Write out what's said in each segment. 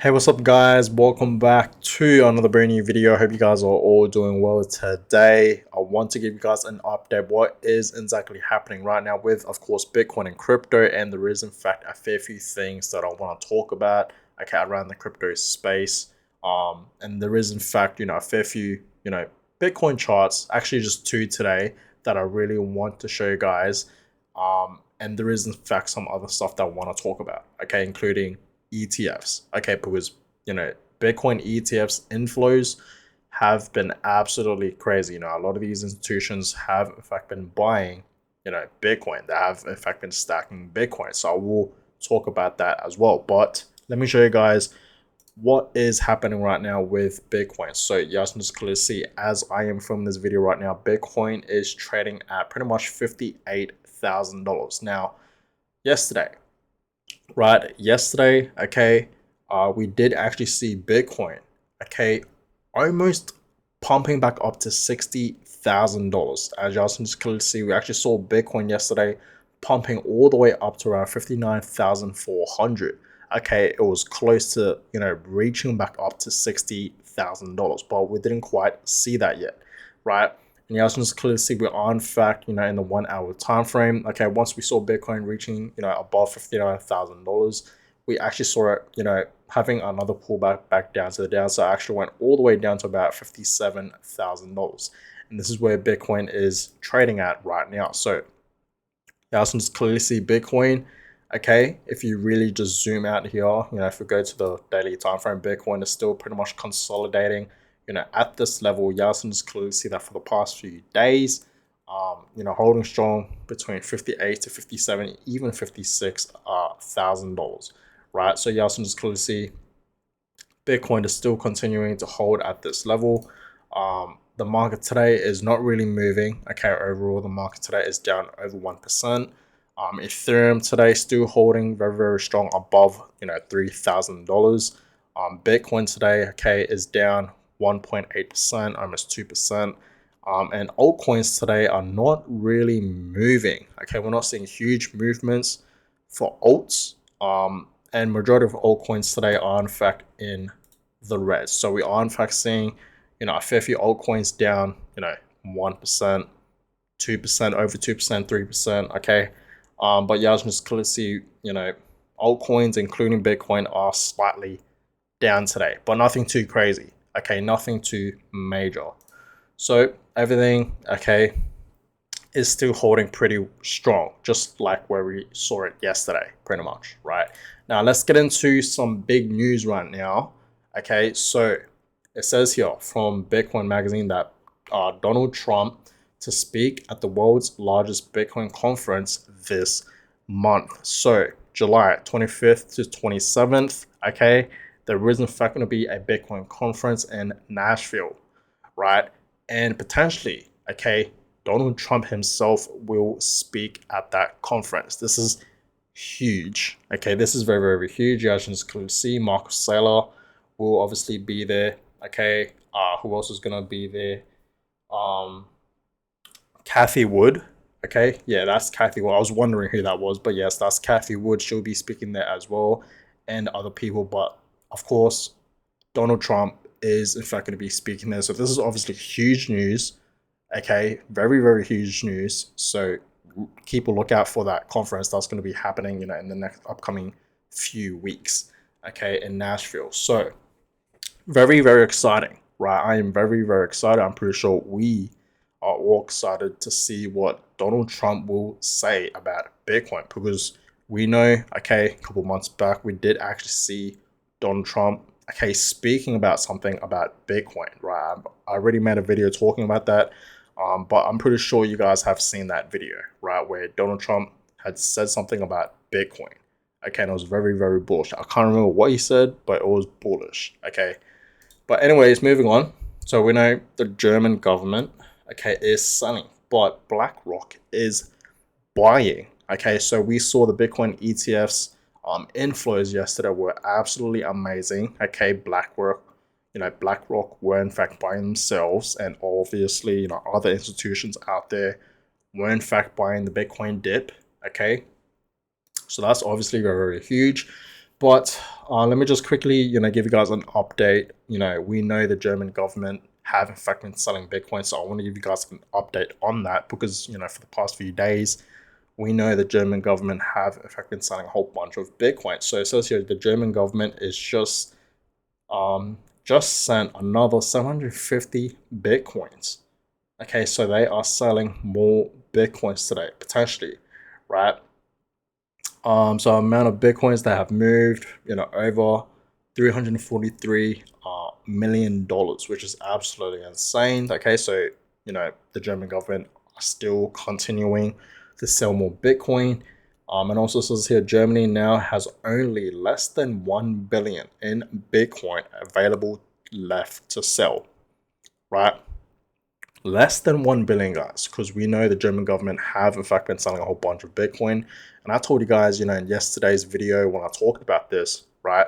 Hey, what's up guys? Welcome back to another brand new video. I hope you guys are all doing well today. I want to give you guys an update what is exactly happening right now with, of course, Bitcoin and crypto. And there is in fact a fair few things that I want to talk about, okay, around the crypto space. And there is in fact, a fair few, Bitcoin charts, actually just two today that I really want to show you guys. And there is in fact some other stuff that I want to talk about, okay, including ETFs. Okay, because Bitcoin ETFs inflows have been absolutely crazy. A lot of these institutions have in fact been buying, Bitcoin. They have in fact been stacking Bitcoin. So I will talk about that as well. But let me show you guys what is happening right now with Bitcoin. So you guys can just clearly see as I am filming this video right now, Bitcoin is trading at pretty much $58,000. Now, yesterday, okay, we did actually see Bitcoin, okay, almost pumping back up to $60,000. As you can clearly see, we actually saw Bitcoin yesterday pumping all the way up to around 59,400. Okay, it was close to reaching back up to $60,000, but we didn't quite see that yet, right? And you guys can just clearly see we are in fact, in the 1 hour time frame. Okay, once we saw Bitcoin reaching, above $59,000, we actually saw it, having another pullback back down to the downside. Actually went all the way down to about $57,000. And this is where Bitcoin is trading at right now. So you guys can just clearly see Bitcoin. Okay, if you really just zoom out here, if we go to the daily time frame, Bitcoin is still pretty much consolidating, at this level. You guys can just clearly see that for the past few days, holding strong between 58 to 57, even $56,000, right? So you guys can just clearly see Bitcoin is still continuing to hold at this level. The market today is not really moving. Okay, overall, the market today is down over 1%. Ethereum today still holding very, very strong above, $3,000. Bitcoin today, okay, is down 1.8%, almost 2%. And altcoins today are not really moving. Okay, we're not seeing huge movements for alts. And majority of altcoins today are in fact in the red. So we are in fact seeing, a fair few altcoins down, 1%, 2%, over 2%, 3%. Okay. But yeah, I was just clearly see, altcoins, including Bitcoin, are slightly down today, but nothing too crazy. Okay, nothing too major. So everything, okay, is still holding pretty strong, just like where we saw it yesterday, pretty much, right? Now, let's get into some big news right now. Okay, so it says here from Bitcoin Magazine that Donald Trump to speak at the world's largest Bitcoin conference this month. So July 25th to 27th, okay, there is in fact going to be a Bitcoin conference in Nashville, right? And potentially, okay, Donald Trump himself will speak at that conference. This is huge. Okay, this is very, very huge. You guys can just clearly see Marcus Saylor will obviously be there. Okay, who else is gonna be there? Kathy Wood. Okay, yeah, that's Kathy Wood. I was wondering who that was, but yes, that's Kathy Wood. She'll be speaking there as well, and other people. But of course, Donald Trump is in fact going to be speaking there. So this is obviously huge news. Okay, very, very huge news. So keep a lookout for that conference that's going to be happening, in the next upcoming few weeks. Okay, in Nashville. So very, very exciting, right? I am very, very excited. I'm pretty sure we are all excited to see what Donald Trump will say about Bitcoin, because we know, okay, a couple months back, we did actually see Donald Trump, okay, speaking about something about Bitcoin, right? I already made a video talking about that, but I'm pretty sure you guys have seen that video, right, where Donald Trump had said something about Bitcoin. Okay, and it was very, very bullish. I can't remember what he said, but it was bullish. Okay, but anyways, moving on. So we know the German government, okay, is selling, but BlackRock is buying. Okay, so we saw the Bitcoin ETFs inflows yesterday were absolutely amazing. Okay, BlackRock were in fact buying themselves, and obviously, other institutions out there were in fact buying the Bitcoin dip. Okay, so that's obviously very, very huge. But let me just quickly, give you guys an update. We know the German government have in fact been selling Bitcoin, so I want to give you guys an update on that because for the past few days, we know the German government have in fact been selling a whole bunch of Bitcoin. So it says here the German government is just sent another 750 Bitcoins. Okay, so they are selling more Bitcoins today, potentially, right? So amount of Bitcoins that have moved, over $343 million dollars, which is absolutely insane. Okay, so the German government are still continuing to sell more Bitcoin. And also says here Germany now has only less than 1 billion in Bitcoin available left to sell, right? Less than 1 billion, guys, because we know the German government have in fact been selling a whole bunch of Bitcoin. And I told you guys, in yesterday's video when I talked about this, right?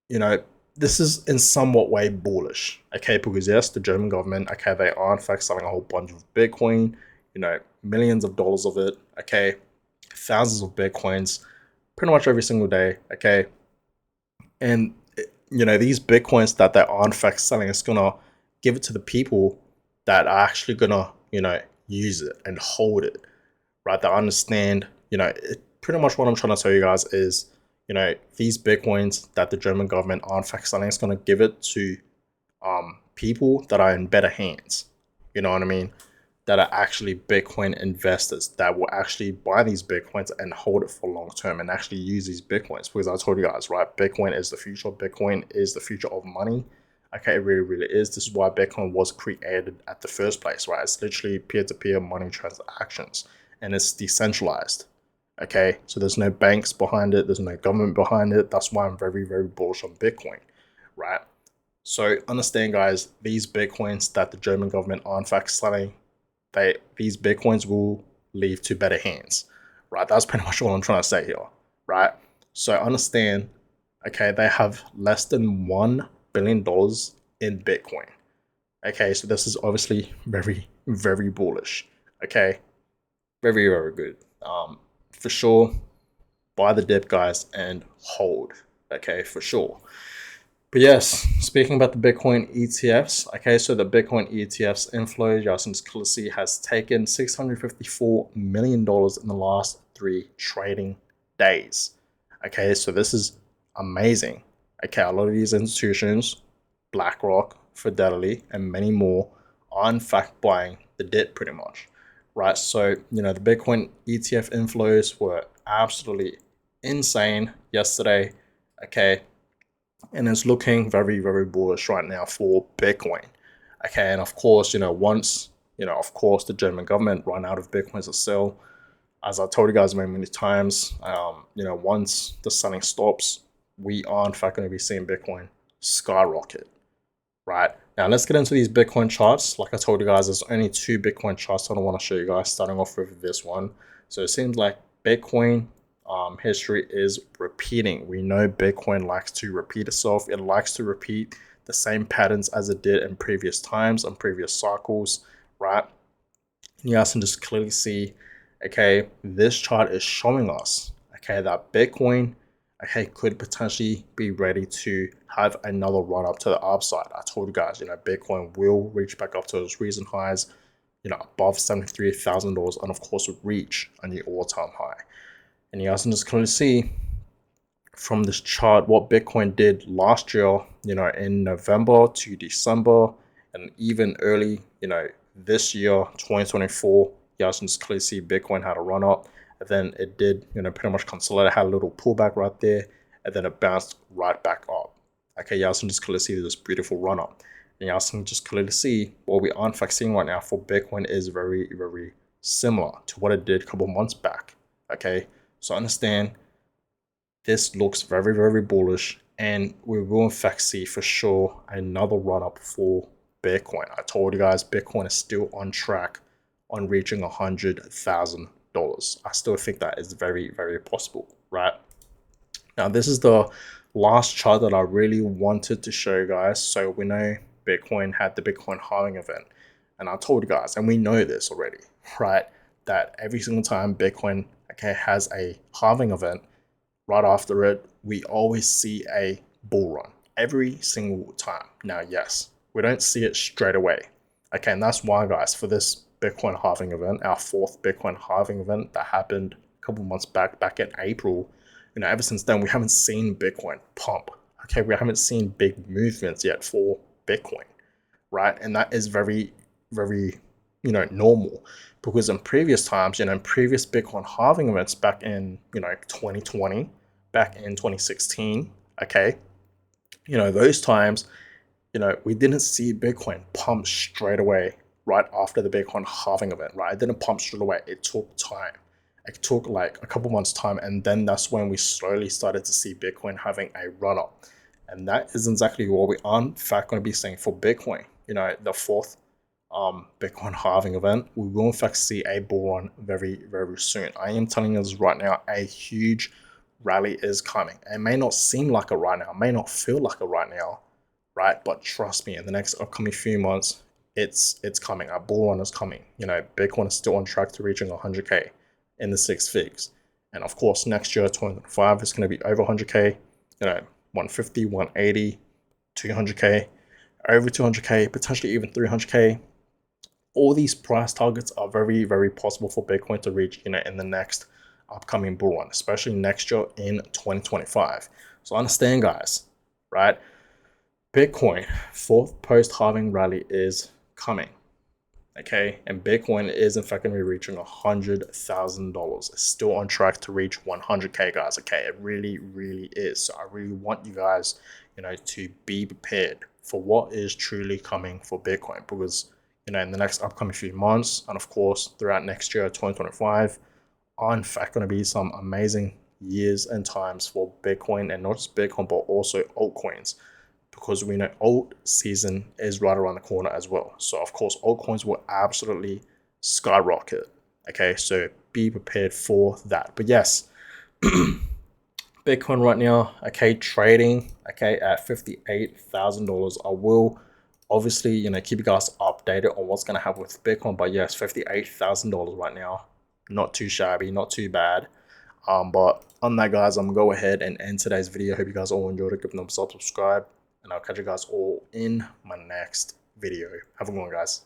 you know this is in somewhat way bullish, okay? Because yes, the German government, okay, they are in fact selling a whole bunch of Bitcoin, millions of dollars of it, okay, thousands of Bitcoins pretty much every single day, okay? And these Bitcoins that they are in fact selling is gonna give it to the people that are actually gonna use it and hold it, right? That understand, pretty much what I'm trying to tell you guys is, these Bitcoins that the German government are in fact selling is gonna give it to people that are in better hands. You know what I mean? That are actually Bitcoin investors that will actually buy these Bitcoins and hold it for long term and actually use these Bitcoins. Because I told you guys, right? Bitcoin is the future. Bitcoin is the future of money. Okay, it really, really is. This is why Bitcoin was created at the first place, right? It's literally peer-to-peer money transactions and it's decentralized. Okay, so there's no banks behind it, there's no government behind it. That's why I'm very, very bullish on Bitcoin, right? So understand, guys, these Bitcoins that the German government are in fact selling, these Bitcoins will leave to better hands, right? That's pretty much all I'm trying to say here, right? So understand, okay, they have less than $1 billion in Bitcoin. Okay, so this is obviously very, very bullish. Okay, very, very good. For sure, buy the dip, guys, and hold. Okay, for sure. But yes, speaking about the Bitcoin ETFs, okay, so the Bitcoin ETFs inflow, Yasin Khaleesi has taken $654 million in the last 3 trading days. Okay, so this is amazing. Okay, a lot of these institutions, BlackRock, Fidelity, and many more, are in fact buying the dip pretty much. Right, so the Bitcoin ETF inflows were absolutely insane yesterday. Okay, and it's looking very, very bullish right now for Bitcoin. Okay, and of course, once of course, the German government run out of Bitcoins to sell, as I told you guys many, many times, once the selling stops, we are in fact going to be seeing Bitcoin skyrocket. Right now, let's get into these Bitcoin charts. Like I told you guys, there's only 2 Bitcoin charts that I want to show you guys. Starting off with this one, so it seems like Bitcoin history is repeating. We know Bitcoin likes to repeat itself. It likes to repeat the same patterns as it did in previous times and previous cycles, right? And you guys can just clearly see, okay, this chart is showing us, okay, that Bitcoin, okay, could potentially be ready to have another run up to the upside. I told you guys, Bitcoin will reach back up to those recent highs, above $73,000, and of course would reach a new all-time high. And you guys can just clearly see from this chart what Bitcoin did last year, in November to December, and even early, this year, 2024. You guys can just clearly see Bitcoin had a run up, and then it did, pretty much consolidate, had a little pullback right there, and then it bounced right back up. Okay, you guys can just clearly see this beautiful run up. And you guys can just clearly see what we are in fact seeing right now for Bitcoin is very, very similar to what it did a couple months back. Okay, so understand this looks very, very bullish, and we will in fact see for sure another run up for Bitcoin. I told you guys Bitcoin is still on track on reaching $100,000. I still think that is very, very possible, right? Now, this is the last chart that I really wanted to show you guys. So we know Bitcoin had the Bitcoin halving event, and I told you guys, and we know this already, right? That every single time Bitcoin, okay, has a halving event, right after it, we always see a bull run every single time. Now, yes, we don't see it straight away. Okay, and that's why, guys, for this Bitcoin halving event, our fourth Bitcoin halving event that happened a couple months back in April, ever since then, we haven't seen Bitcoin pump. Okay, we haven't seen big movements yet for Bitcoin, right? And that is very, very, normal, because in previous times, in previous Bitcoin halving events back in, 2020, back in 2016, okay, those times, we didn't see Bitcoin pump straight away right after the Bitcoin halving event, right? It didn't pump straight away. It took time. It took like a couple months' time, and then that's when we slowly started to see Bitcoin having a run up. And that is exactly what we are in fact going to be seeing for Bitcoin. The fourth Bitcoin halving event, we will in fact see a bull run very, very soon. I am telling us right now, a huge rally is coming. It may not seem like it right now, it may not feel like it right now, right? But trust me, in the next upcoming few months, it's coming. A bull run is coming. Bitcoin is still on track to reaching 100K in the six figs. And of course, next year, 2025, is going to be over 100K, 150, 180, 200K, over 200K, potentially even 300K. All these price targets are very, very possible for Bitcoin to reach, in the next upcoming bull run, especially next year in 2025. So understand, guys, right? Bitcoin fourth post halving rally is coming. Okay, and Bitcoin is in fact going to be reaching $100,000. It's still on track to reach 100K, guys. Okay, it really, really is. So I really want you guys, to be prepared for what is truly coming for Bitcoin, because in the next upcoming few months, and of course throughout next year, 2025, are in fact going to be some amazing years and times for Bitcoin, and not just Bitcoin, but also altcoins, because we know alt season is right around the corner as well. So of course, altcoins will absolutely skyrocket. Okay, so be prepared for that. But yes, Bitcoin right now, okay, trading, okay, at $58,000. I will obviously, keep you guys updated on what's gonna happen with Bitcoin. But yes, $58,000 right now, not too shabby, not too bad. But on that, guys, I'm gonna go ahead and end today's video. Hope you guys all enjoyed it. Give them a subscribe, and I'll catch you guys all in my next video. Have a good one, guys.